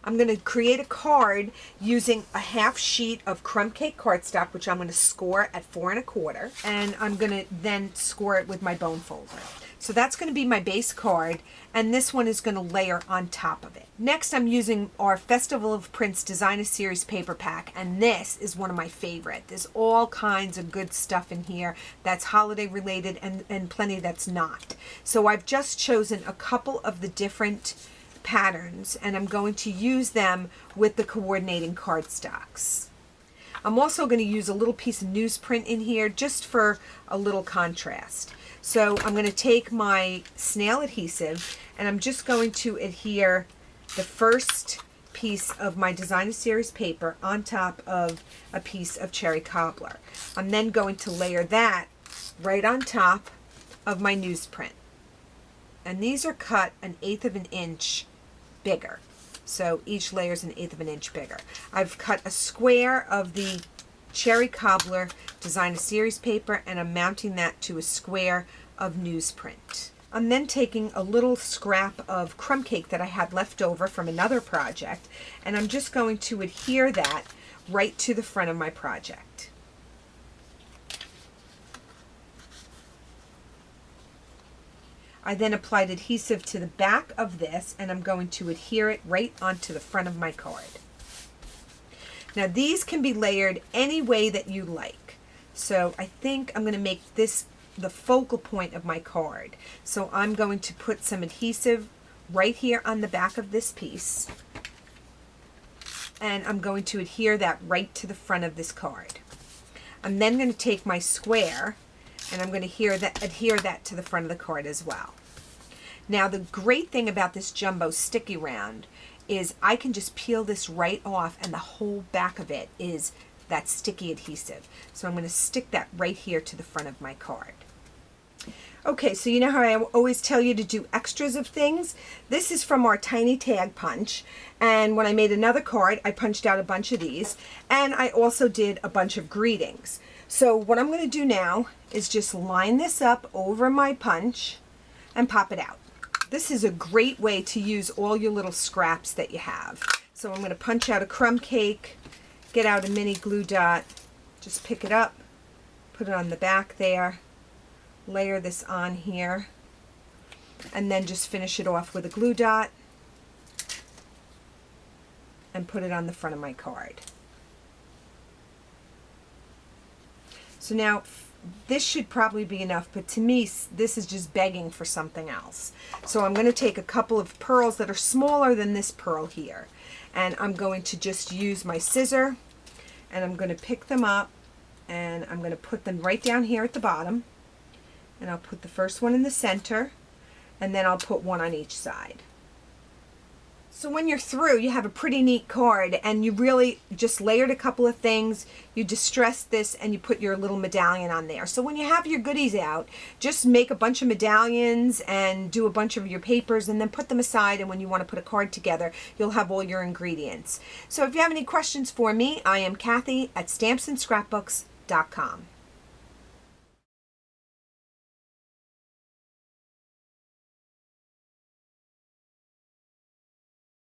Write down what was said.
I'm going to create a card using a half sheet of crumb cake cardstock, which I'm going to score at 4 1/4, and I'm going to then score it with my bone folder. So that's going to be my base card, and this one is going to layer on top of it. Next, I'm using our Festival of Prints Designer Series paper pack, and this is one of my favorite. There's all kinds of good stuff in here that's holiday related and plenty that's not. So I've just chosen a couple of the different patterns, and I'm going to use them with the coordinating cardstocks. I'm also going to use a little piece of newsprint in here just for a little contrast. So I'm going to take my snail adhesive and I'm just going to adhere the first piece of my Designer Series paper on top of a piece of cherry cobbler. I'm then going to layer that right on top of my newsprint. And these are cut 1/8 of an inch bigger. So each layer is 1/8 of an inch bigger. I've cut a square of the cherry cobbler Designer Series paper and I'm mounting that to a square of newsprint. I'm then taking a little scrap of crumb cake that I had left over from another project, and I'm just going to adhere that right to the front of my project. I then applied adhesive to the back of this, and I'm going to adhere it right onto the front of my card. Now these can be layered any way that you like. So I think I'm going to make this the focal point of my card. So I'm going to put some adhesive right here on the back of this piece, and I'm going to adhere that right to the front of this card. I'm then going to take my square and I'm going to adhere that to the front of the card as well. Now the great thing about this jumbo sticky round is I can just peel this right off and the whole back of it is that sticky adhesive. So I'm going to stick that right here to the front of my card. Okay, so you know how I always tell you to do extras of things? This is from our tiny tag punch, and when I made another card I punched out a bunch of these, and I also did a bunch of greetings. So what I'm going to do now is just line this up over my punch and pop it out. This is a great way to use all your little scraps that you have. So I'm going to punch out a crumb cake, get out a mini glue dot, just pick it up, put it on the back there, layer this on here, and then just finish it off with a glue dot and put it on the front of my card. So now this should probably be enough, but to me this is just begging for something else. So I'm going to take a couple of pearls that are smaller than this pearl here, and I'm going to just use my scissor and I'm going to pick them up and I'm going to put them right down here at the bottom, and I'll put the first one in the center and then I'll put one on each side. So when you're through, you have a pretty neat card, and you really just layered a couple of things, you distressed this, and you put your little medallion on there. So when you have your goodies out, just make a bunch of medallions and do a bunch of your papers and then put them aside, and when you want to put a card together, you'll have all your ingredients. So if you have any questions for me, I am Kathy at StampsAndScrapbooks.com.